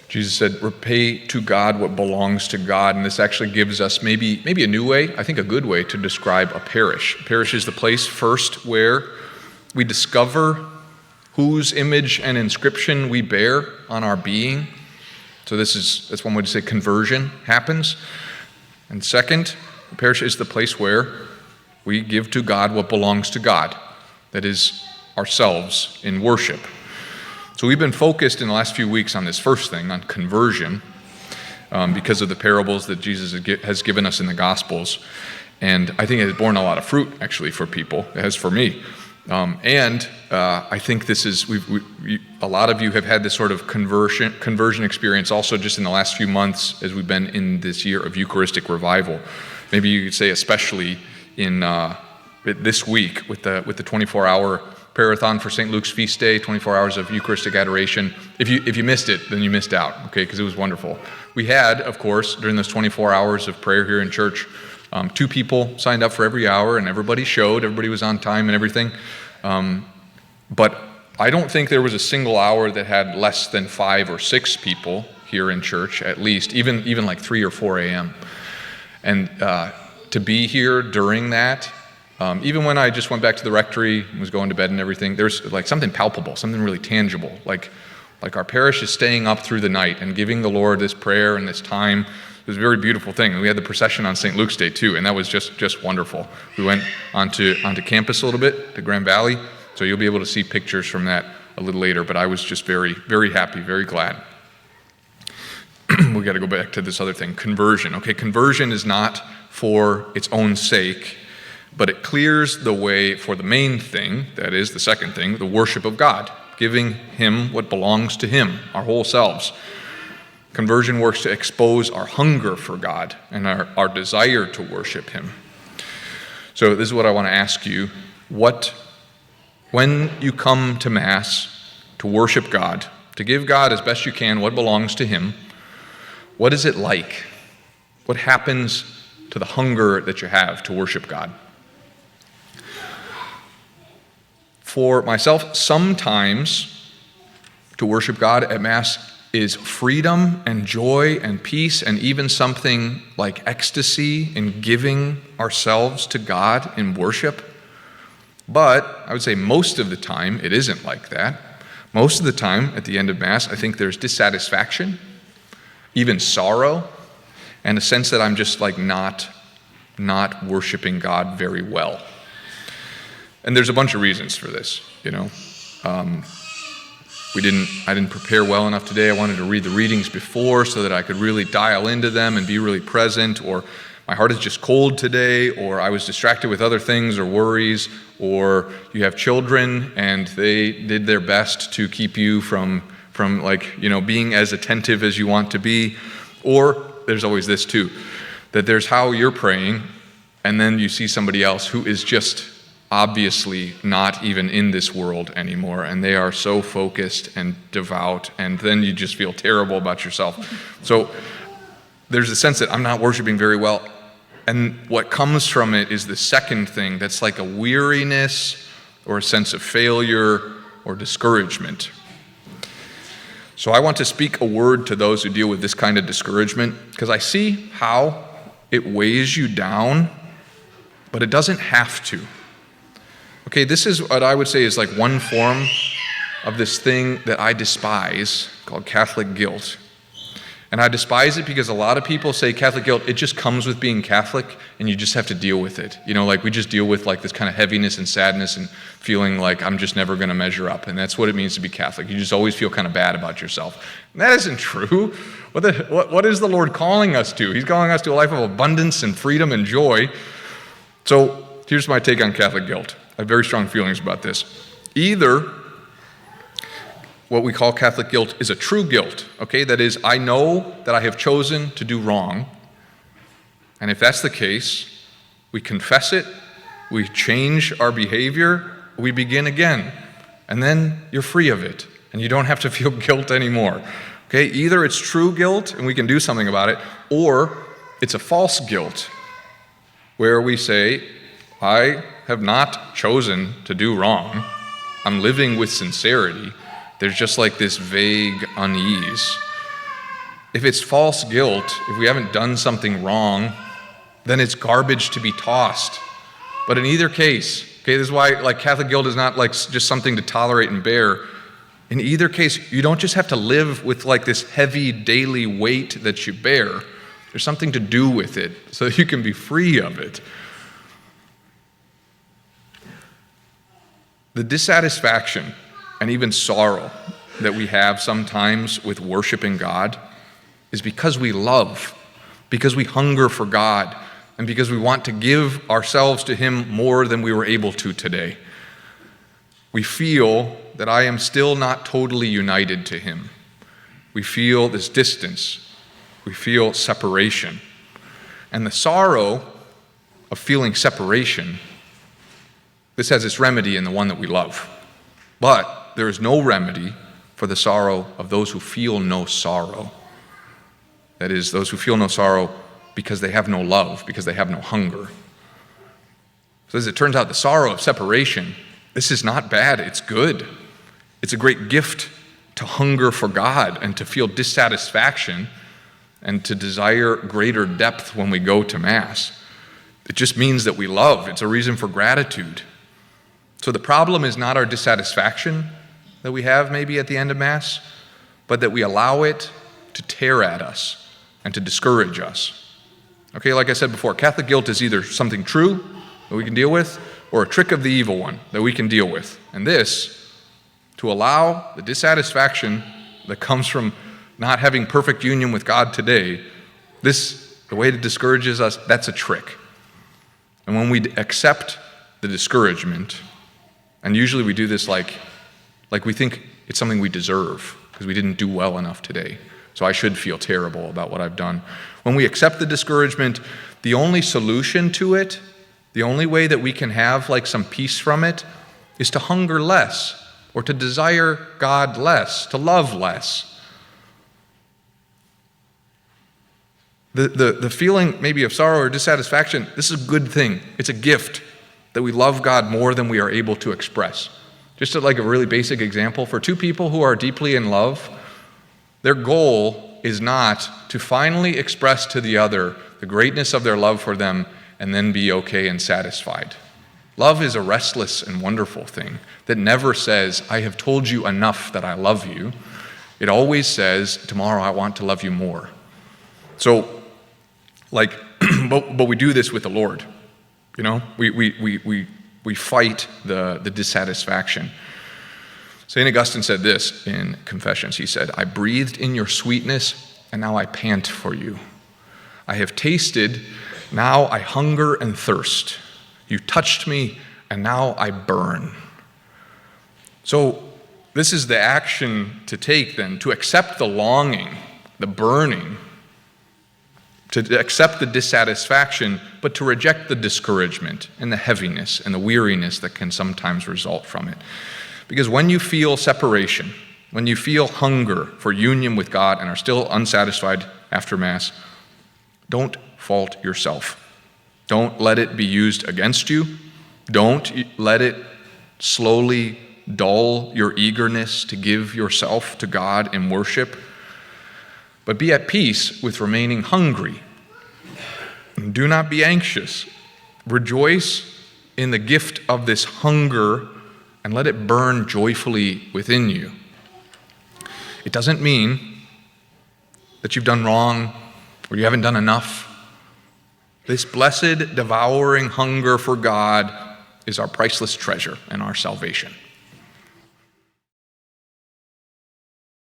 Jesus said, repay to God what belongs to God. And this actually gives us maybe a new way, I think a good way to describe a parish. A parish is the place first where we discover whose image and inscription we bear on our being. So that's one way to say conversion happens. And second, a parish is the place where we give to God what belongs to God. That is ourselves in worship. So we've been focused in the last few weeks on this first thing, on conversion, because of the parables that Jesus has given us in the Gospels. And I think it has borne a lot of fruit, actually, for people. It has for me. I think this is, a lot of you have had this sort of conversion experience also just in the last few months as we've been in this year of Eucharistic revival. Maybe you could say especially in this week with the 24-hour Prayer-a-thon for St. Luke's feast day, 24 hours of Eucharistic adoration. If you missed it, then you missed out, okay, because it was wonderful. We had, of course, during those 24 hours of prayer here in church, 2 people signed up for every hour, and everybody was on time and everything. But I don't think there was a single hour that had less than 5 or 6 people here in church, at least, even like 3 or 4 a.m. And to be here during that, even when I just went back to the rectory and was going to bed and everything, there's like something palpable, something really tangible. Like our parish is staying up through the night and giving the Lord this prayer and this time. It was a very beautiful thing. And we had the procession on St. Luke's Day too, and that was just wonderful. We went onto campus a little bit, to Grand Valley, so you'll be able to see pictures from that a little later, but I was just very, very happy, very glad. We got to go back to this other thing, conversion. Okay, conversion is not for its own sake, but it clears the way for the main thing, that is the second thing, the worship of God, giving Him what belongs to Him, our whole selves. Conversion works to expose our hunger for God and our desire to worship Him. So this is what I want to ask you. When you come to Mass to worship God, to give God as best you can what belongs to Him, what is it like? What happens to the hunger that you have to worship God? For myself, sometimes to worship God at Mass is freedom and joy and peace and even something like ecstasy in giving ourselves to God in worship. But I would say most of the time it isn't like that. Most of the time at the end of Mass, I think there's dissatisfaction, even sorrow, and a sense that I'm just like not worshiping God very well. And there's a bunch of reasons for this, you know. I didn't prepare well enough today. I wanted to read the readings before so that I could really dial into them and be really present, or my heart is just cold today, or I was distracted with other things or worries, or you have children and they did their best to keep you from like, you know, being as attentive as you want to be. Or there's always this too, that there's how you're praying and then you see somebody else who is just obviously not even in this world anymore, and they are so focused and devout, and then you just feel terrible about yourself. So there's a sense that I'm not worshiping very well, and what comes from it is the second thing that's like a weariness or a sense of failure or discouragement. So I want to speak a word to those who deal with this kind of discouragement, because I see how it weighs you down, but it doesn't have to. Okay, this is what I would say is like one form of this thing that I despise called Catholic guilt. And I despise it because a lot of people say Catholic guilt, it just comes with being Catholic and you just have to deal with it. You know, like we just deal with like this kind of heaviness and sadness and feeling like I'm just never going to measure up. And that's what it means to be Catholic. You just always feel kind of bad about yourself. And that isn't true. What is the Lord calling us to? He's calling us to a life of abundance and freedom and joy. So here's my take on Catholic guilt. I have very strong feelings about this. Either what we call Catholic guilt is a true guilt, okay? That is, I know that I have chosen to do wrong. And if that's the case, we confess it, we change our behavior, we begin again. And then you're free of it, and you don't have to feel guilt anymore. Okay? Either it's true guilt, and we can do something about it, or it's a false guilt, where we say, I have not chosen to do wrong. I'm living with sincerity. There's just like this vague unease. if it's false guilt, if we haven't done something wrong, then it's garbage to be tossed. But in either case, okay, this is why like Catholic guilt is not like just something to tolerate and bear. In either case, you don't just have to live with like this heavy daily weight that you bear. There's something to do with it so that you can be free of it. The dissatisfaction and even sorrow that we have sometimes with worshiping God is because we love, because we hunger for God, and because we want to give ourselves to Him more than we were able to today. We feel that I am still not totally united to Him. We feel this distance. We feel separation. And the sorrow of feeling separation, this has its remedy in the one that we love. But there is no remedy for the sorrow of those who feel no sorrow. That is, those who feel no sorrow because they have no love, because they have no hunger. So as it turns out, the sorrow of separation, this is not bad, it's good. It's a great gift to hunger for God and to feel dissatisfaction and to desire greater depth when we go to Mass. It just means that we love. It's a reason for gratitude. So the problem is not our dissatisfaction that we have maybe at the end of Mass, but that we allow it to tear at us and to discourage us. Okay, like I said before, Catholic guilt is either something true that we can deal with or a trick of the evil one that we can deal with. And this, to allow the dissatisfaction that comes from not having perfect union with God today, this, the way it discourages us, that's a trick. And when we accept the discouragement, and usually we do this like we think it's something we deserve because we didn't do well enough today, so I should feel terrible about what I've done. When we accept the discouragement, the only solution to it, the only way that we can have like some peace from it, is to hunger less or to desire God less, to love less. The feeling maybe of sorrow or dissatisfaction, this is a good thing. It's a gift that we love God more than we are able to express. Just like a really basic example, for two people who are deeply in love, their goal is not to finally express to the other the greatness of their love for them and then be okay and satisfied. Love is a restless and wonderful thing that never says, I have told you enough that I love you. It always says, tomorrow I want to love you more. So, but we do this with the Lord. You know, we fight the dissatisfaction. St. Augustine said this in Confessions. He said, I breathed in your sweetness, and now I pant for you. I have tasted, now I hunger and thirst. You touched me, and now I burn. So this is the action to take then, to accept the longing, the burning, to accept the dissatisfaction, but to reject the discouragement and the heaviness and the weariness that can sometimes result from it. Because when you feel separation, when you feel hunger for union with God and are still unsatisfied after Mass, don't fault yourself. Don't let it be used against you. Don't let it slowly dull your eagerness to give yourself to God in worship. But be at peace with remaining hungry. And do not be anxious. Rejoice in the gift of this hunger and let it burn joyfully within you. It doesn't mean that you've done wrong or you haven't done enough. This blessed, devouring hunger for God is our priceless treasure and our salvation.